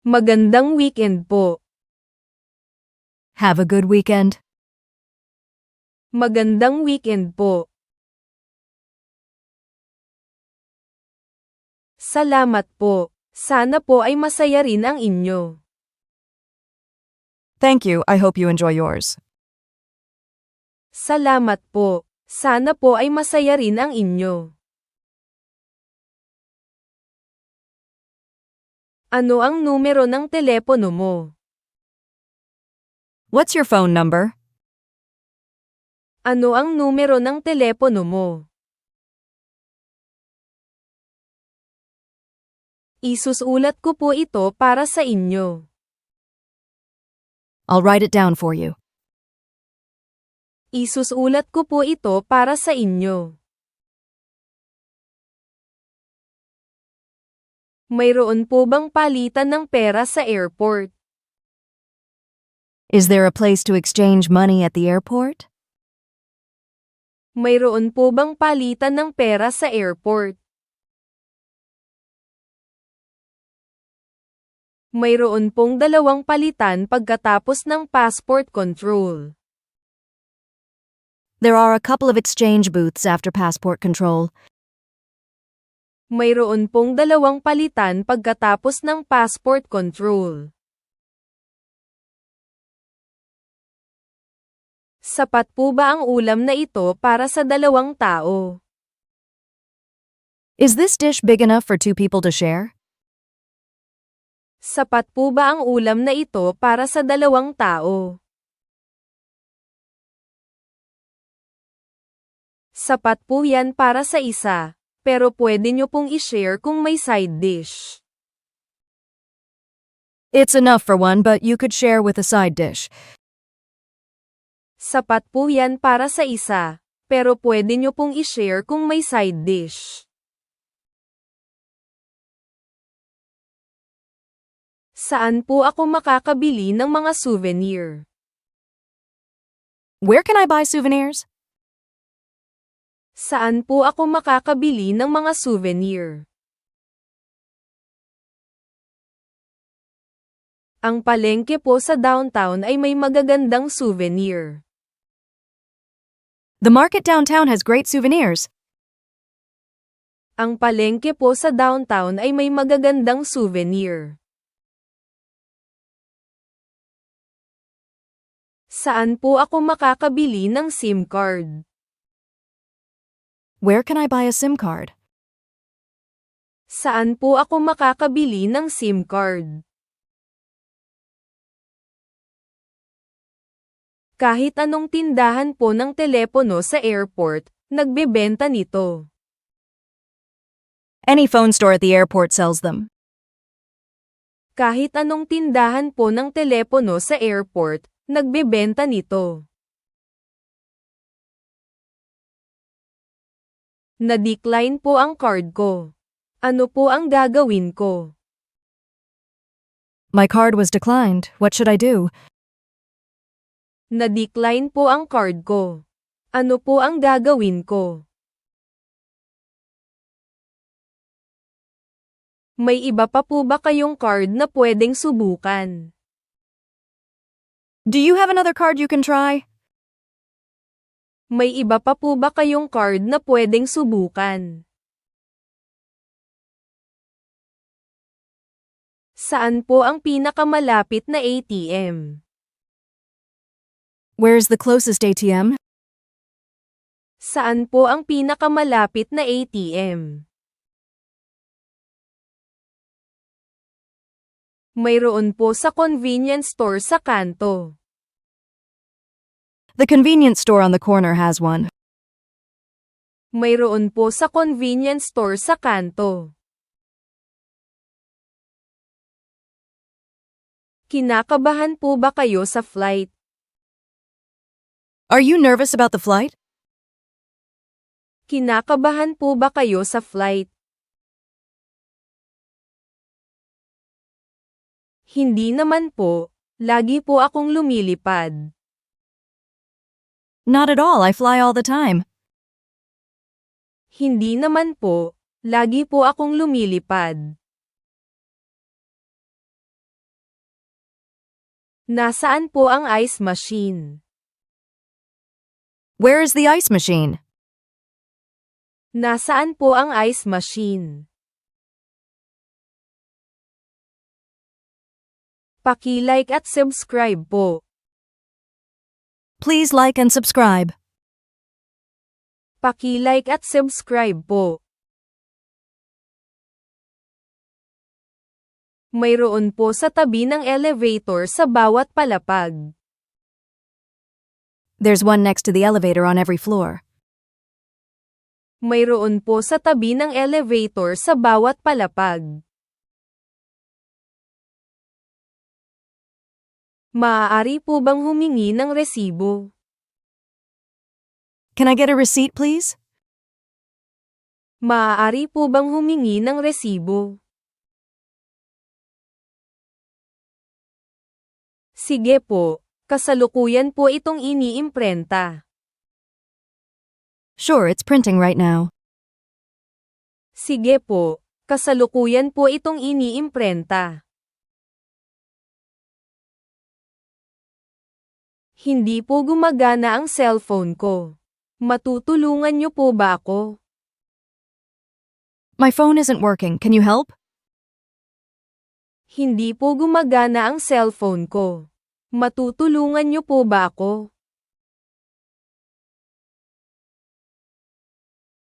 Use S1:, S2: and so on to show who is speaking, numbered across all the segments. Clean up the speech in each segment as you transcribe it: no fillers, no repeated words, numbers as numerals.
S1: Magandang weekend po.
S2: Have a good weekend.
S1: Magandang weekend po. Salamat po. Sana po ay masaya rin ang inyo.
S2: Thank you, I hope you enjoy yours.
S1: Salamat po. Sana po ay masaya rin ang inyo. Ano ang numero ng telepono mo?
S2: What's your phone number?
S1: Ano ang numero ng telepono mo? Isusulat ko po ito para sa inyo.
S2: I'll write it down for you.
S1: Isusulat ko po ito para sa inyo. Mayroon po bang palitan ng pera sa airport?
S2: Is there a place to exchange money at the airport?
S1: Mayroon po bang palitan ng pera sa airport? Mayroon pong dalawang palitan pagkatapos ng passport control.
S2: There are a couple of exchange booths after passport control.
S1: Mayroon pong dalawang palitan pagkatapos ng passport control. Sapat po ba ang ulam na ito para sa dalawang tao?
S2: Is this dish big enough for 2 people to share?
S1: Sapat po ba ang ulam na ito para sa dalawang tao? Sapat po yan para sa isa, pero pwede nyo pong i-share kung may side dish.
S2: It's enough for one, but you could share with a side dish.
S1: Sapat po yan para sa isa, pero pwede nyo pong i-share kung may side dish. Saan po ako makakabili ng mga souvenir?
S2: Where can I buy souvenirs?
S1: Saan po ako makakabili ng mga souvenir? Ang palengke po sa downtown ay may magagandang souvenir.
S2: The market downtown has great souvenirs.
S1: Ang palengke po sa downtown ay may magagandang souvenir. Saan po ako makakabili ng SIM card?
S2: Where can I buy a SIM card?
S1: Saan po ako makakabili ng SIM card? Kahit anong tindahan po ng telepono sa airport, nagbebenta nito.
S2: Any phone store at the airport sells them.
S1: Kahit anong tindahan po ng telepono sa airport, nagbebenta nito. Na-decline po ang card ko. Ano po ang gagawin ko?
S2: My card was declined. What should I do?
S1: Na-decline po ang card ko. Ano po ang gagawin ko? May iba pa po ba kayong card na pwedeng subukan?
S2: Do you have another card you can try?
S1: May iba pa po ba kayong card na pwedeng subukan? Saan po ang pinakamalapit na ATM?
S2: Where's the closest ATM?
S1: Saan po ang pinakamalapit na ATM? Mayroon po sa convenience store sa kanto.
S2: The convenience store on the corner has one.
S1: Mayroon po sa convenience store sa kanto. Kinakabahan po ba kayo sa flight?
S2: Are you nervous about the flight?
S1: Kinakabahan po ba kayo sa flight? Hindi naman po, lagi po akong lumilipad.
S2: Not at all, I fly all the time.
S1: Hindi naman po, lagi po akong lumilipad. Nasaan po ang ice machine?
S2: Where is the ice machine?
S1: Nasaan po ang ice machine? Paki-like at subscribe po.
S2: Please like and subscribe.
S1: Paki-like at subscribe po. Mayroon po sa tabi ng elevator sa bawat palapag.
S2: There's one next to the elevator on every floor.
S1: Mayroon po sa tabi ng elevator sa bawat palapag. Maaari po bang humingi ng resibo?
S2: Can I get a receipt, please?
S1: Maaari po bang humingi ng resibo? Sige po, kasalukuyan po itong iniimprenta.
S2: Sure, it's printing right now.
S1: Sige po, kasalukuyan po itong iniimprenta. Hindi po gumagana ang cellphone ko. Matutulungan niyo po ba ako?
S2: My phone isn't working. Can you help?
S1: Hindi po gumagana ang cellphone ko. Matutulungan niyo po ba ako?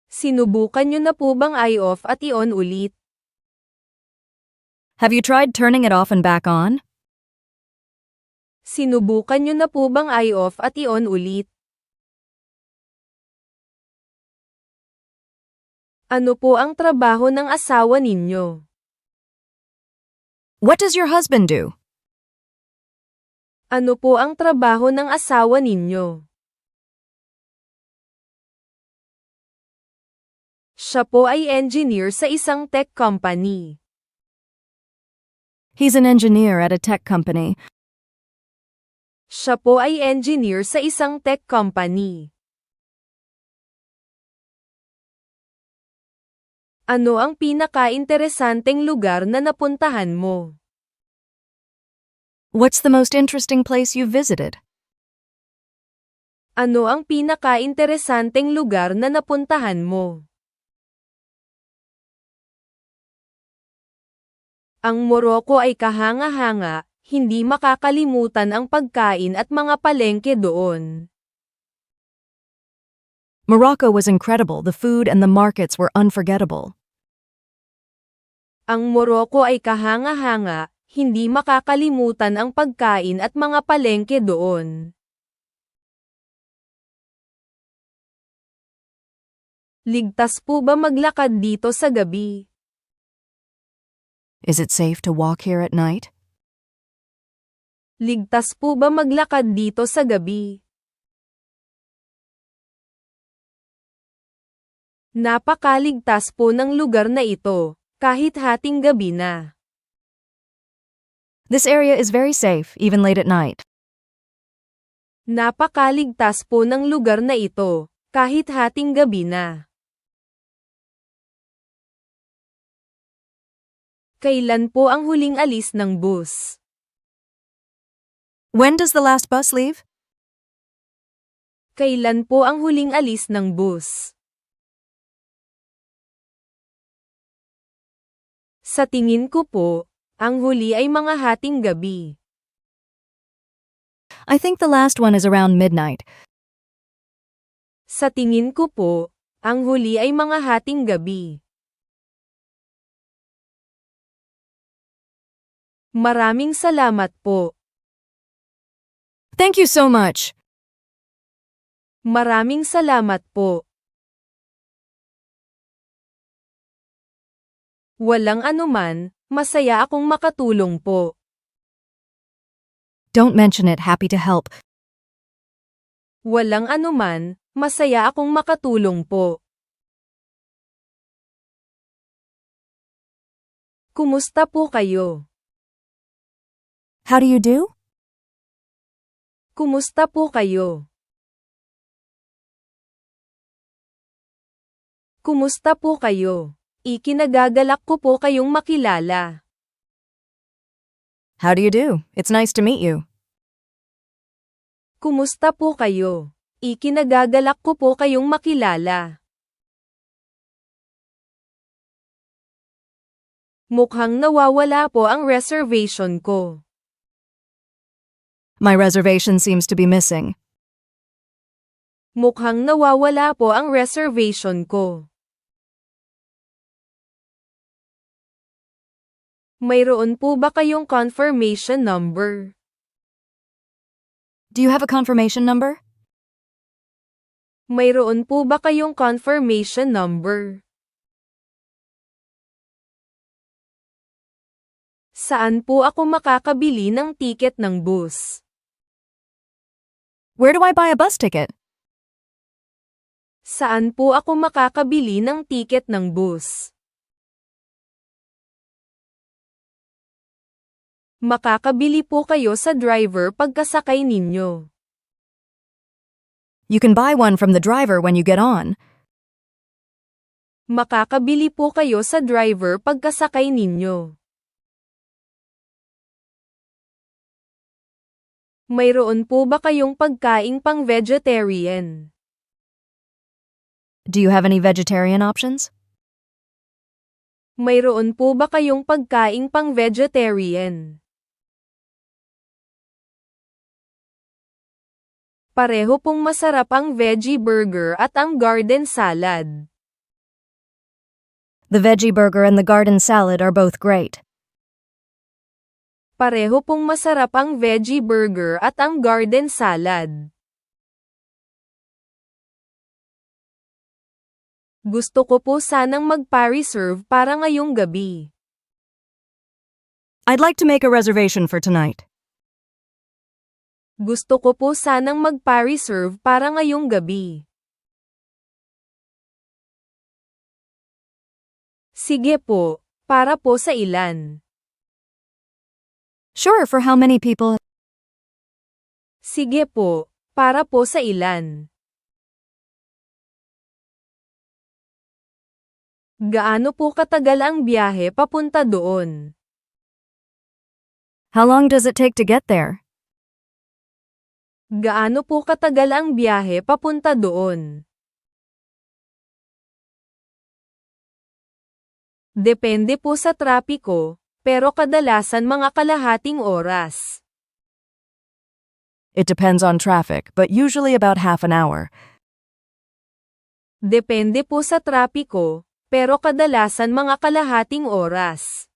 S1: Sinubukan niyo na po bang i-off at i-on ulit?
S2: Have you tried turning it off and back on?
S1: Sinubukan niyo na po bang i-off at i-on ulit? Ano po ang trabaho ng asawa ninyo?
S2: What does your husband do?
S1: Ano po ang trabaho ng asawa ninyo? Siya po ay engineer sa isang tech company.
S2: He's an engineer at a tech company.
S1: Siya po ay engineer sa isang tech company. Ano ang pinaka-interesanteng lugar na napuntahan mo?
S2: What's the most interesting place you've visited?
S1: Ano ang pinaka-interesanteng lugar na napuntahan mo? Ang Morocco ay kahanga-hanga, hindi makakalimutan ang pagkain at mga palengke doon.
S2: Morocco was incredible. The food and the markets were unforgettable.
S1: Ang Morocco ay kahanga-hanga, hindi makakalimutan ang pagkain at mga palengke doon. Ligtas po ba maglakad dito sa gabi?
S2: Is it safe to walk here at night?
S1: Ligtas po ba maglakad dito sa gabi? Napakaligtas po ng lugar na ito, kahit hating gabi na.
S2: This area is very safe, even late at night.
S1: Napakaligtas po ng lugar na ito, kahit hating gabi na. Kailan po ang huling alis ng bus?
S2: When does the last bus leave?
S1: Kailan po ang huling alis ng bus? Sa tingin ko po, ang huli ay mga hating gabi.
S2: I think the last one is around midnight.
S1: Sa tingin ko po, ang huli ay mga hating gabi. Maraming salamat po.
S2: Thank you so much.
S1: Maraming salamat po. Walang anuman, masaya akong makatulong po.
S2: Don't mention it. Happy to help.
S1: Walang anuman, masaya akong makatulong po. Kumusta po kayo?
S2: How do you do?
S1: Kumusta po kayo? Kumusta po kayo? Ikinagagalak ko po kayong makilala.
S2: How do you do? It's nice to meet you.
S1: Kumusta po kayo? Ikinagagalak ko po kayong makilala. Mukhang nawawala po ang reservation ko.
S2: My reservation seems to be missing.
S1: Mukhang nawawala po ang reservation ko. Mayroon po ba kayong confirmation number?
S2: Do you have a confirmation number?
S1: Mayroon po ba kayong confirmation number? Saan po ako makakabili ng tiket ng bus?
S2: Where do I buy a bus ticket?
S1: Saan po ako makakabili ng tiket ng bus? Makakabili po kayo sa driver pagkasakay ninyo.
S2: You can buy one from the driver when you get on.
S1: Makakabili po kayo sa driver pagkasakay ninyo. Mayroon po ba kayong pagkaing pang-vegetarian?
S2: Do you have any vegetarian options?
S1: Mayroon po ba kayong pagkaing pang-vegetarian? Pareho pong masarap ang veggie burger at ang garden salad.
S2: The veggie burger and the garden salad are both great.
S1: Pareho pong masarap ang veggie burger at ang garden salad. Gusto ko po sanang magpa-reserve para ngayong gabi.
S2: I'd like to make a reservation for tonight.
S1: Gusto ko po sanang magpa-reserve para ngayong gabi. Sige po, para po sa ilan?
S2: Sure, for how many people?
S1: Sige po, para po sa ilan? Gaano po katagal ang biyahe papunta doon?
S2: How long does it take to get there?
S1: Gaano po katagal ang biyahe papunta doon? Depende po sa trapiko, pero kadalasan mga kalahating oras.
S2: It depends on traffic, but usually about half an hour.
S1: Depende po sa trapiko, pero kadalasan mga kalahating oras.